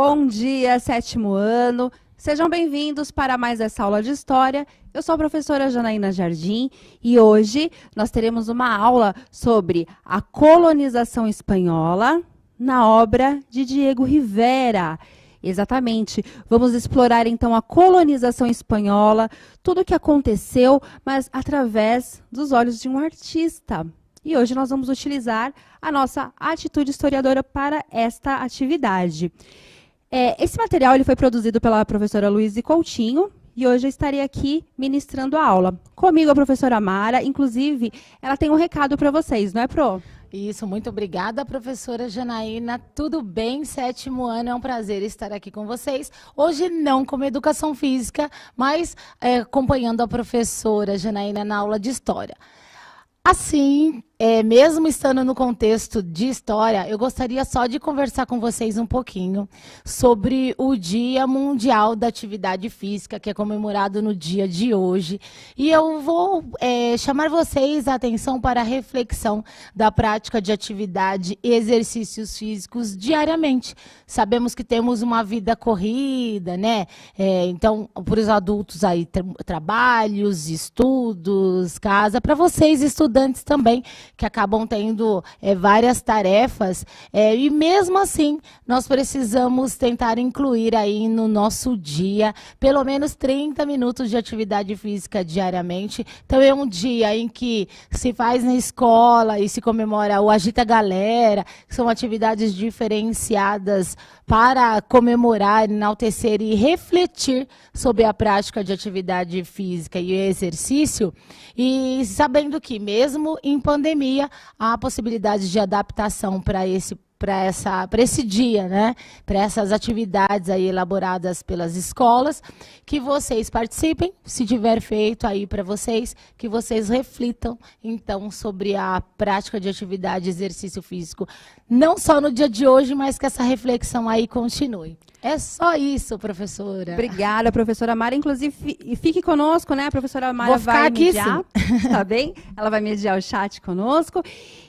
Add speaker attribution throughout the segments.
Speaker 1: Bom dia, sétimo ano. Sejam bem-vindos para mais essa aula de História. Eu sou a professora Janaína Jardim e hoje nós teremos uma aula sobre a colonização espanhola na obra de Diego Rivera. Exatamente. Vamos explorar então a colonização espanhola, tudo o que aconteceu, mas através dos olhos de um artista. E hoje nós vamos utilizar a nossa atitude historiadora para esta atividade. Esse material ele foi produzido pela professora Luísa Coutinho e hoje eu estarei aqui ministrando a aula. Comigo a professora Mara, inclusive, ela tem um recado para vocês, não é, Pro?
Speaker 2: Isso, muito obrigada, professora Janaína. Tudo bem? Sétimo ano, é um prazer estar aqui com vocês. Hoje não como educação física, mas acompanhando a professora Janaína na aula de História. Assim, mesmo estando no contexto de história, eu gostaria só de conversar com vocês um pouquinho sobre o Dia Mundial da Atividade Física, que é comemorado no dia de hoje. E eu vou chamar vocês a atenção para a reflexão da prática de atividade e exercícios físicos diariamente. Sabemos que temos uma vida corrida, né? Então, para os adultos aí, trabalhos, estudos, casa, para vocês, estudantes também, que acabam tendo várias tarefas, e mesmo assim nós precisamos tentar incluir aí no nosso dia pelo menos 30 minutos de atividade física diariamente. Então é um dia em que se faz na escola e se comemora o Agita Galera, que são atividades diferenciadas para comemorar, enaltecer e refletir sobre a prática de atividade física e exercício, e sabendo que mesmo em pandemia há possibilidade de adaptação para esse dia, né? Para essas atividades aí elaboradas pelas escolas, que vocês participem, se tiver feito aí para vocês, que vocês reflitam então sobre a prática de atividade e exercício físico, não só no dia de hoje, mas que essa reflexão aí continue. É só isso, professora.
Speaker 1: Obrigada, professora Mara. Inclusive, fique conosco, né? A professora Mara
Speaker 2: Vou ficar
Speaker 1: vai
Speaker 2: aqui,
Speaker 1: mediar,
Speaker 2: sim.
Speaker 1: tá bem? Ela vai mediar o chat conosco.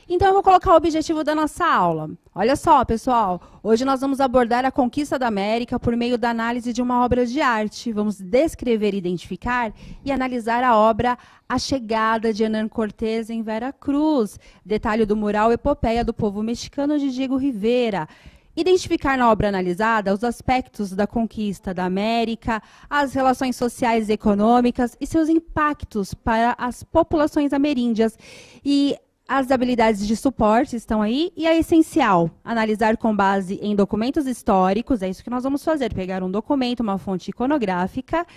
Speaker 1: Então, eu vou colocar o objetivo da nossa aula. Olha só, pessoal, hoje nós vamos abordar a conquista da América por meio da análise de uma obra de arte. Vamos descrever, identificar e analisar a obra A Chegada de Hernán Cortés em Vera Cruz, detalhe do mural Epopeia do Povo Mexicano de Diego Rivera. Identificar na obra analisada os aspectos da conquista da América, as relações sociais e econômicas e seus impactos para as populações ameríndias. E as habilidades de suporte estão aí, e é essencial analisar com base em documentos históricos, é isso que nós vamos fazer, pegar um documento, uma fonte iconográfica,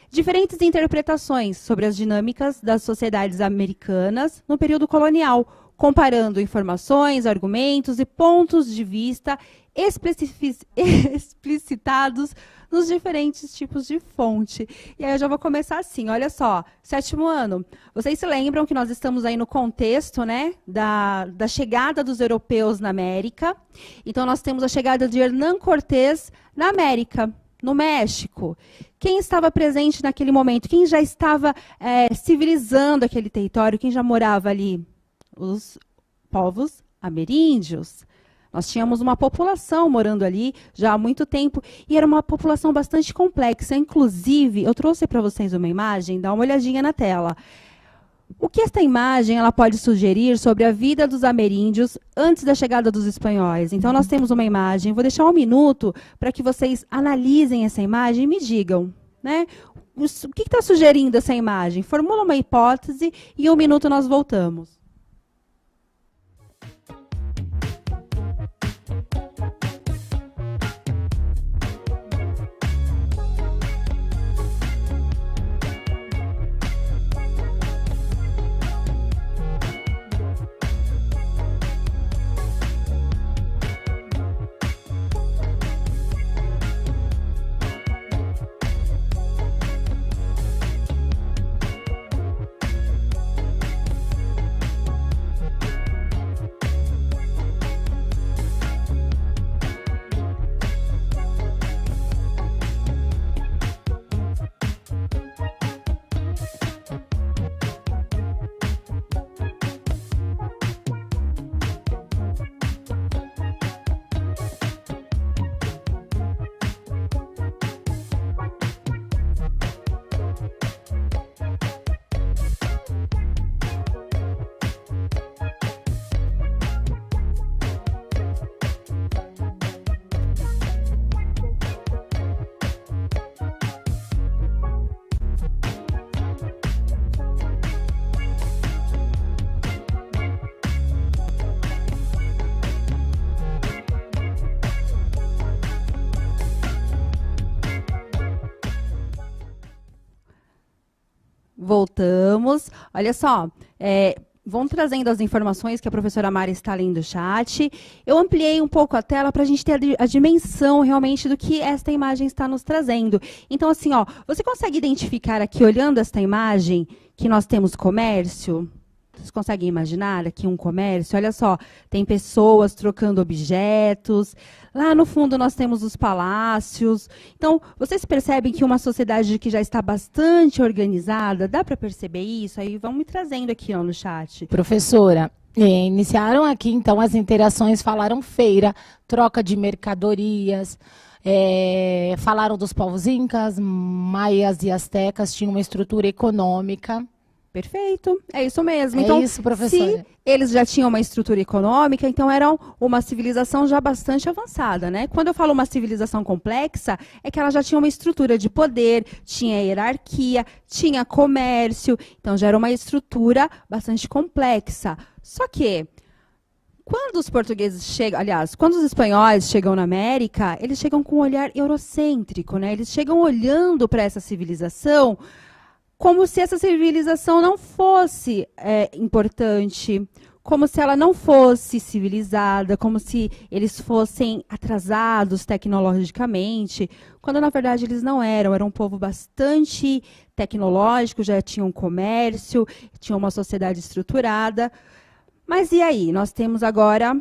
Speaker 1: diferentes interpretações sobre as dinâmicas das sociedades americanas no período colonial, comparando informações, argumentos e pontos de vista explicitados nos diferentes tipos de fonte. E aí eu já vou começar assim, olha só, sétimo ano. Vocês se lembram que nós estamos aí no contexto, né, da chegada dos europeus na América. Então nós temos a chegada de Hernán Cortés na América, no México. Quem estava presente naquele momento? Quem já estava civilizando aquele território? Quem já morava ali? Os povos ameríndios. Nós tínhamos uma população morando ali já há muito tempo e era uma população bastante complexa. Inclusive, eu trouxe para vocês uma imagem, dá uma olhadinha na tela. O que esta imagem ela pode sugerir sobre a vida dos ameríndios antes da chegada dos espanhóis? Então, nós temos uma imagem, vou deixar um minuto para que vocês analisem essa imagem e me digam, né? O que está sugerindo essa imagem? Formula uma hipótese e em um minuto nós voltamos. Voltamos. Olha só, vão trazendo as informações que a professora Mari está lendo no chat. Eu ampliei um pouco a tela para a gente ter a dimensão realmente do que esta imagem está nos trazendo. Então, assim, ó, você consegue identificar aqui, olhando esta imagem, que nós temos comércio? Vocês conseguem imaginar aqui um comércio? Olha só, tem pessoas trocando objetos. Lá no fundo nós temos os palácios. Então, vocês percebem que uma sociedade que já está bastante organizada, dá para perceber isso? Aí vão me trazendo aqui ó, no chat.
Speaker 2: Professora, iniciaram aqui então as interações, falaram feira, troca de mercadorias, falaram dos povos incas, maias e astecas, tinham uma estrutura econômica.
Speaker 1: Perfeito, é isso mesmo.
Speaker 2: Então, isso, professora.
Speaker 1: Se eles já tinham uma estrutura econômica, então eram uma civilização já bastante avançada, né? Quando eu falo uma civilização complexa, é que ela já tinha uma estrutura de poder, tinha hierarquia, tinha comércio, então já era uma estrutura bastante complexa. Só que, quando os portugueses chegam, aliás, quando os espanhóis chegam na América, eles chegam com um olhar eurocêntrico, né? Eles chegam olhando para essa civilização como se essa civilização não fosse importante, como se ela não fosse civilizada, como se eles fossem atrasados tecnologicamente, quando na verdade eles não eram. Era um povo bastante tecnológico, já tinham comércio, tinham uma sociedade estruturada. Mas e aí? Nós temos agora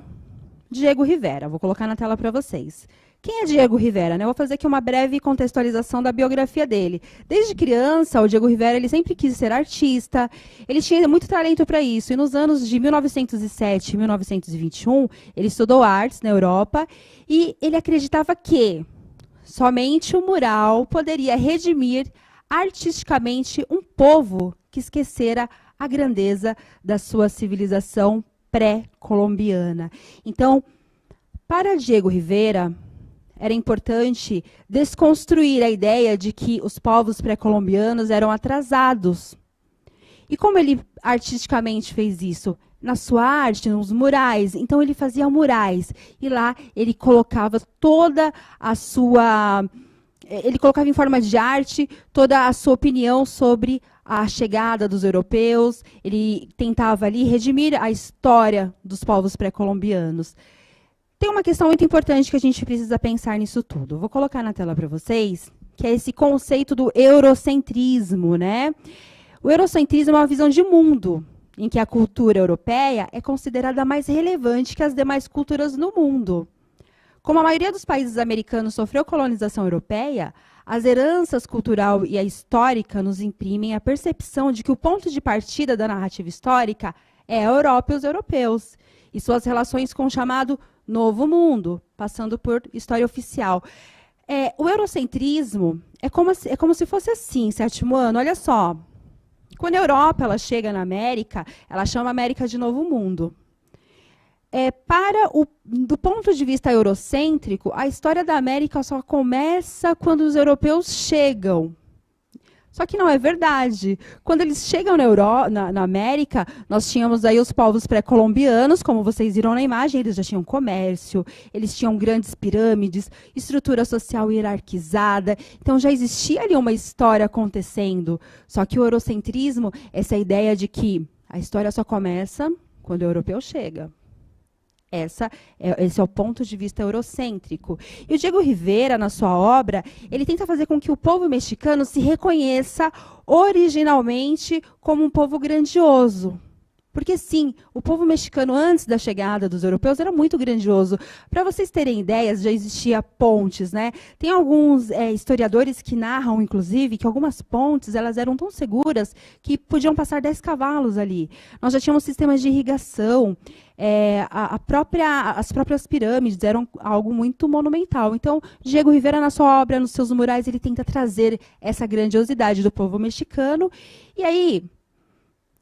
Speaker 1: Diego Rivera. Vou colocar na tela para vocês. Quem é Diego Rivera? Eu vou fazer aqui uma breve contextualização da biografia dele. Desde criança, o Diego Rivera ele sempre quis ser artista, ele tinha muito talento para isso. E nos anos de 1907 e 1921, ele estudou artes na Europa e ele acreditava que somente o mural poderia redimir artisticamente um povo que esquecera a grandeza da sua civilização pré-colombiana. Então, para Diego Rivera, era importante desconstruir a ideia de que os povos pré-colombianos eram atrasados. E como ele artisticamente fez isso? Na sua arte, nos murais. Então, ele fazia murais. E lá, ele colocava toda a sua... Ele colocava em forma de arte toda a sua opinião sobre a chegada dos europeus. Ele tentava ali redimir a história dos povos pré-colombianos. Tem uma questão muito importante que a gente precisa pensar nisso tudo. Vou colocar na tela para vocês, que é esse conceito do eurocentrismo, né? O eurocentrismo é uma visão de mundo em que a cultura europeia é considerada mais relevante que as demais culturas no mundo. Como a maioria dos países americanos sofreu colonização europeia, as heranças cultural e a histórica nos imprimem a percepção de que o ponto de partida da narrativa histórica é a Europa e os europeus, e suas relações com o chamado Novo Mundo, passando por história oficial. O eurocentrismo é como se fosse assim, sétimo ano, olha só. Quando a Europa ela chega na América, ela chama a América de Novo Mundo. Do ponto de vista eurocêntrico, a história da América só começa quando os europeus chegam. Só que não é verdade. Quando eles chegam na América, nós tínhamos aí os povos pré-colombianos, como vocês viram na imagem, eles já tinham comércio, eles tinham grandes pirâmides, estrutura social hierarquizada. Então já existia ali uma história acontecendo. Só que o eurocentrismo, essa ideia de que a história só começa quando o europeu chega. Esse é o ponto de vista eurocêntrico. E o Diego Rivera, na sua obra, ele tenta fazer com que o povo mexicano se reconheça originalmente como um povo grandioso. Porque, sim, o povo mexicano, antes da chegada dos europeus, era muito grandioso. Para vocês terem ideias, já existia pontes, né? Tem alguns historiadores que narram, inclusive, que algumas pontes elas eram tão seguras que podiam passar 10 cavalos ali. Nós já tínhamos sistemas de irrigação. As próprias pirâmides eram algo muito monumental. Então, Diego Rivera, na sua obra, nos seus murais, ele tenta trazer essa grandiosidade do povo mexicano. E aí...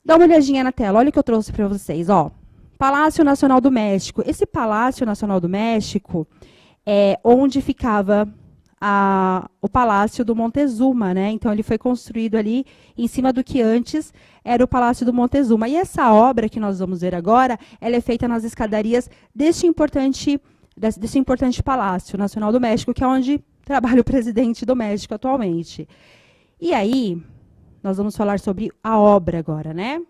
Speaker 1: dá uma olhadinha na tela, olha o que eu trouxe para vocês. Palácio Nacional do México. Esse Palácio Nacional do México é onde ficava o Palácio do Montezuma, né? Então, ele foi construído ali em cima do que antes era o Palácio do Montezuma. E essa obra que nós vamos ver agora, ela é feita nas escadarias desse importante Palácio Nacional do México, que é onde trabalha o presidente do México atualmente. E aí... nós vamos falar sobre a obra agora, né?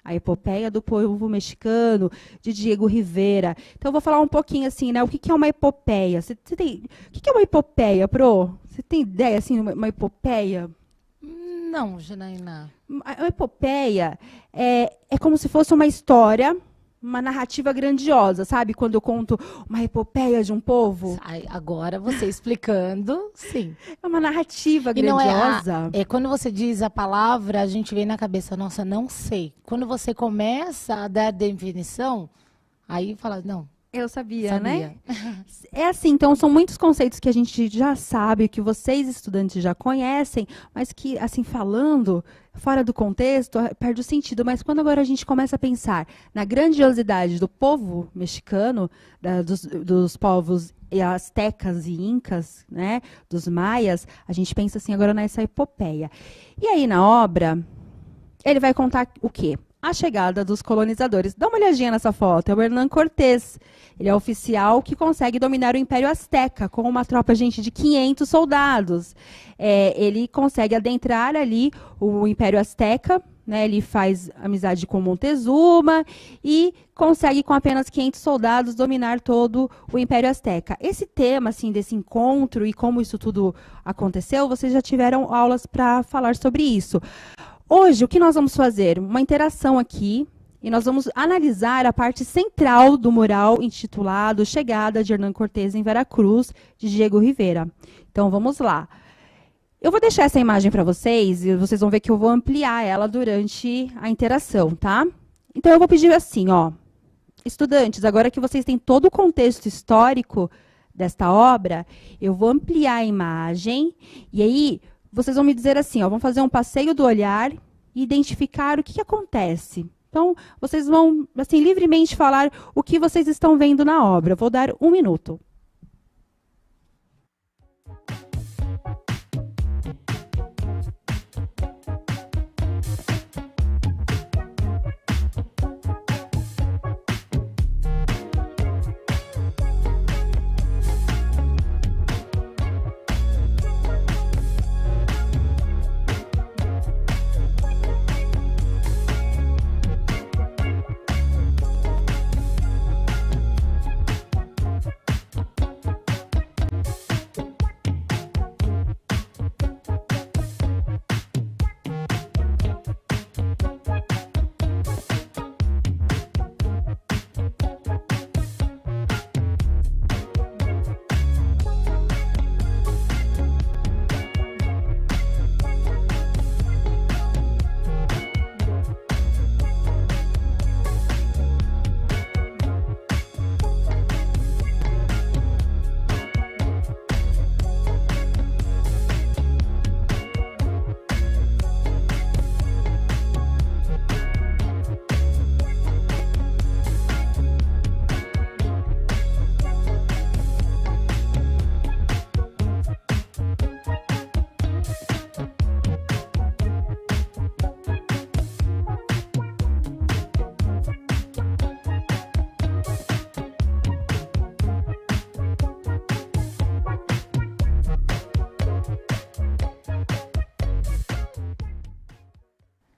Speaker 1: A epopeia do povo mexicano, de Diego Rivera. Então, eu vou falar um pouquinho assim, né? O que é uma epopeia? O que é uma epopeia, Pro? Você tem ideia, assim, uma epopeia?
Speaker 2: Não, Janaína.
Speaker 1: A epopeia é como se fosse uma história, uma narrativa grandiosa, sabe? Quando eu conto uma epopeia de um povo.
Speaker 2: Agora você explicando, sim.
Speaker 1: É uma narrativa
Speaker 2: E não
Speaker 1: grandiosa.
Speaker 2: quando você diz a palavra, a gente vem na cabeça, nossa, não sei. Quando você começa a dar definição, aí fala, não.
Speaker 1: Eu sabia, né? É assim, então são muitos conceitos que a gente já sabe, que vocês estudantes já conhecem, mas que, assim, falando fora do contexto, perde o sentido. Mas quando agora a gente começa a pensar na grandiosidade do povo mexicano, dos povos astecas e incas, né, dos maias, a gente pensa assim agora nessa epopeia. E aí na obra, ele vai contar o quê? A chegada dos colonizadores. Dá uma olhadinha nessa foto, é o Hernán Cortés. Ele é oficial que consegue dominar o Império Azteca com uma tropa, gente, de 500 soldados. Ele consegue adentrar ali o Império Azteca, né, ele faz amizade com Montezuma e consegue, com apenas 500 soldados, dominar todo o Império Azteca. Esse tema, assim, desse encontro e como isso tudo aconteceu, vocês já tiveram aulas para falar sobre isso. Hoje, o que nós vamos fazer? Uma interação aqui, e nós vamos analisar a parte central do mural intitulado Chegada de Hernán Cortés em Veracruz, de Diego Rivera. Então, vamos lá. Eu vou deixar essa imagem para vocês, e vocês vão ver que eu vou ampliar ela durante a interação, tá? Então, eu vou pedir assim, ó, estudantes, agora que vocês têm todo o contexto histórico desta obra, eu vou ampliar a imagem, e aí vocês vão me dizer assim, ó, vamos fazer um passeio do olhar e identificar o que acontece. Então, vocês vão, assim, livremente falar o que vocês estão vendo na obra. Vou dar 1 minuto.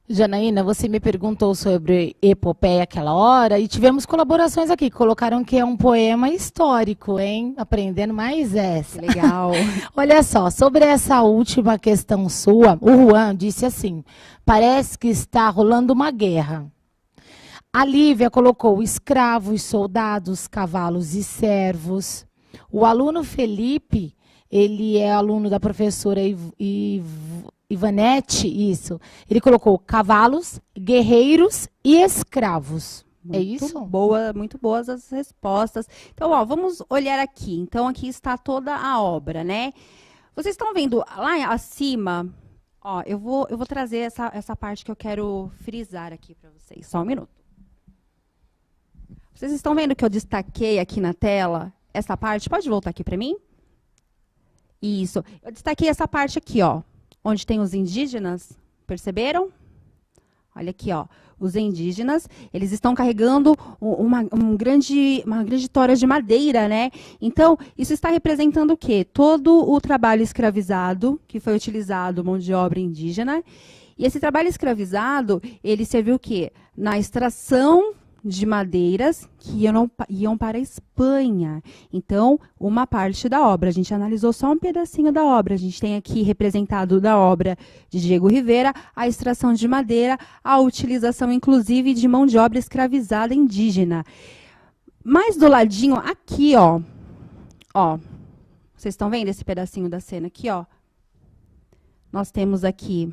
Speaker 2: Janaína, você me perguntou sobre epopeia aquela hora e tivemos colaborações aqui. Colocaram que é um poema histórico, hein? Aprendendo mais essa.
Speaker 1: Legal.
Speaker 2: Olha só, sobre essa última questão sua, o Juan disse assim, parece que está rolando uma guerra. A Lívia colocou escravos, soldados, cavalos e servos. O aluno Felipe, ele é aluno da professora Ivanete, isso. Ele colocou cavalos, guerreiros e escravos. É isso?
Speaker 1: Muito boas as respostas. Então, ó, vamos olhar aqui. Então, aqui está toda a obra, né? Vocês estão vendo lá acima? Ó, eu vou trazer essa parte que eu quero frisar aqui para vocês. Só um minuto. Vocês estão vendo que eu destaquei aqui na tela essa parte? Pode voltar aqui para mim? Isso. Eu destaquei essa parte aqui, ó. Onde tem os indígenas, perceberam? Olha aqui, ó. Os indígenas, eles estão carregando uma grande tora de madeira, né? Então, isso está representando o quê? Todo o trabalho escravizado que foi utilizado, mão de obra indígena. E esse trabalho escravizado, ele serviu o quê? Na extração de madeiras que iam para a Espanha. Então, uma parte da obra. A gente analisou só um pedacinho da obra. A gente tem aqui representado da obra de Diego Rivera a extração de madeira, a utilização, inclusive, de mão de obra escravizada indígena. Mais do ladinho, aqui, ó. Vocês estão vendo esse pedacinho da cena aqui, ó? Nós temos aqui,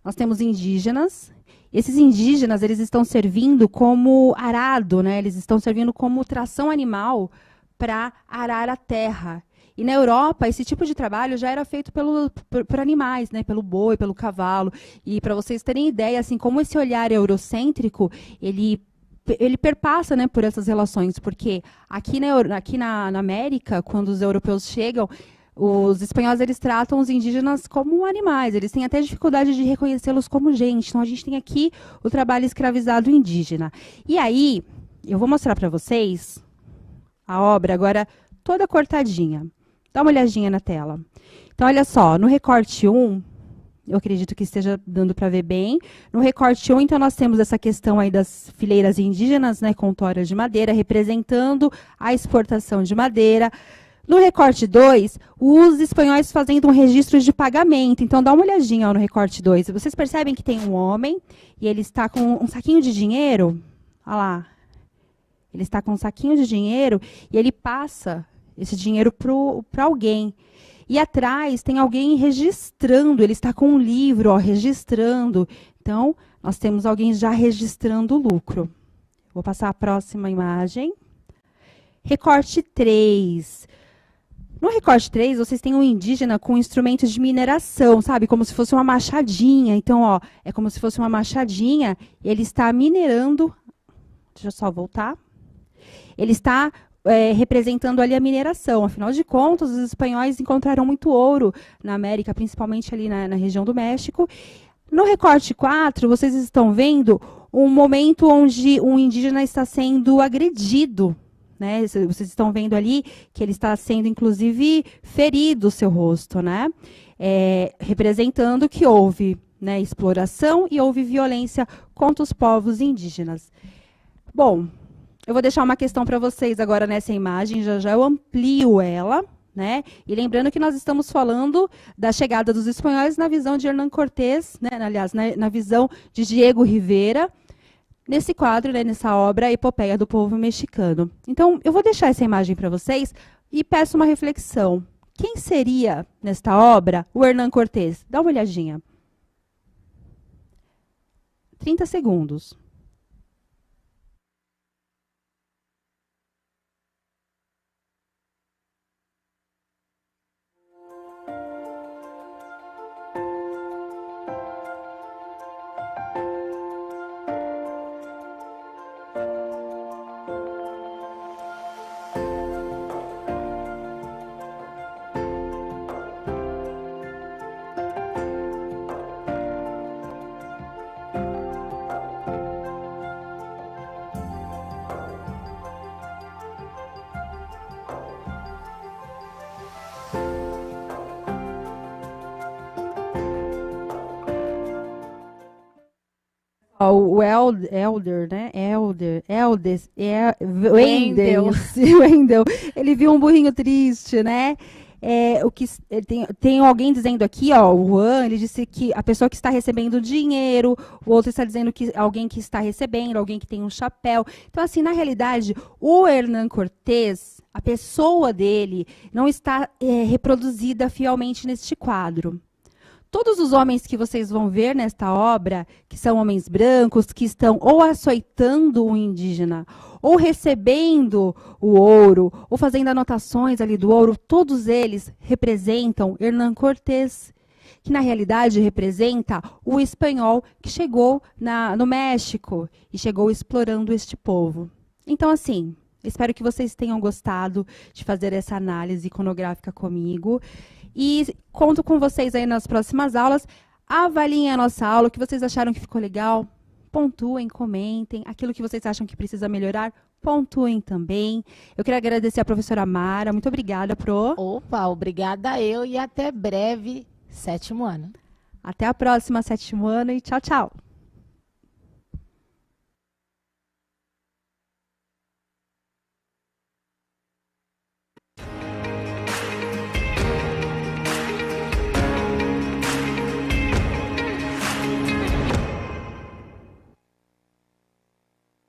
Speaker 1: nós temos indígenas. Esses indígenas, eles estão servindo como arado, né? Eles estão servindo como tração animal para arar a terra. E na Europa, esse tipo de trabalho já era feito por animais, né? Pelo boi, pelo cavalo. E para vocês terem ideia, assim, como esse olhar eurocêntrico, ele perpassa, né, por essas relações. Porque aqui na América, quando os europeus chegam, os espanhóis, eles tratam os indígenas como animais, eles têm até dificuldade de reconhecê-los como gente. Então, a gente tem aqui o trabalho escravizado indígena. E aí, eu vou mostrar para vocês a obra agora toda cortadinha. Dá uma olhadinha na tela. Então, olha só, no recorte 1, eu acredito que esteja dando para ver bem. No recorte 1, então, nós temos essa questão aí das fileiras indígenas, né, com toras de madeira, representando a exportação de madeira. No recorte 2, os espanhóis fazendo um registro de pagamento. Então, dá uma olhadinha no recorte 2. Vocês percebem que tem um homem e ele está com um saquinho de dinheiro? Olha lá. Ele está com um saquinho de dinheiro e ele passa esse dinheiro para alguém. E atrás tem alguém registrando. Ele está com um livro, registrando. Então, nós temos alguém já registrando o lucro. Vou passar a próxima imagem. Recorte 3. No recorte 3, vocês têm um indígena com instrumentos de mineração, sabe? Como se fosse uma machadinha. Então, é como se fosse uma machadinha. Ele está minerando. Deixa eu só voltar. Ele está representando ali a mineração. Afinal de contas, os espanhóis encontraram muito ouro na América, principalmente ali na região do México. No recorte 4, vocês estão vendo um momento onde um indígena está sendo agredido. Né? Vocês estão vendo ali que ele está sendo, inclusive, ferido o seu rosto, né? Representando que houve, né, exploração e houve violência contra os povos indígenas. Bom, eu vou deixar uma questão para vocês agora nessa imagem, já eu amplio ela, né? E lembrando que nós estamos falando da chegada dos espanhóis na visão de Hernán Cortés, né? Aliás, na visão de Diego Rivera, nesse quadro, né, nessa obra, a Epopeia do Povo Mexicano. Então, eu vou deixar essa imagem para vocês e peço uma reflexão. Quem seria, nesta obra, o Hernán Cortés? Dá uma olhadinha. 30 segundos. O Elder, né? Wendel, ele viu um burrinho triste, né? Tem alguém dizendo aqui, o Juan, ele disse que a pessoa que está recebendo dinheiro, o outro está dizendo que alguém que está recebendo, alguém que tem um chapéu. Então, assim, na realidade, o Hernán Cortés, a pessoa dele, não está reproduzida fielmente neste quadro. Todos os homens que vocês vão ver nesta obra, que são homens brancos, que estão ou açoitando o indígena, ou recebendo o ouro, ou fazendo anotações ali do ouro, todos eles representam Hernán Cortés, que na realidade representa o espanhol que chegou no México e chegou explorando este povo. Então, assim, espero que vocês tenham gostado de fazer essa análise iconográfica comigo. E conto com vocês aí nas próximas aulas. Avaliem a nossa aula, o que vocês acharam que ficou legal. Pontuem, comentem. Aquilo que vocês acham que precisa melhorar, pontuem também. Eu quero agradecer a professora Mara. Muito obrigada, Pro.
Speaker 2: Opa, obrigada eu e até breve, 7º ano.
Speaker 1: Até a próxima, sétimo ano, e tchau, tchau!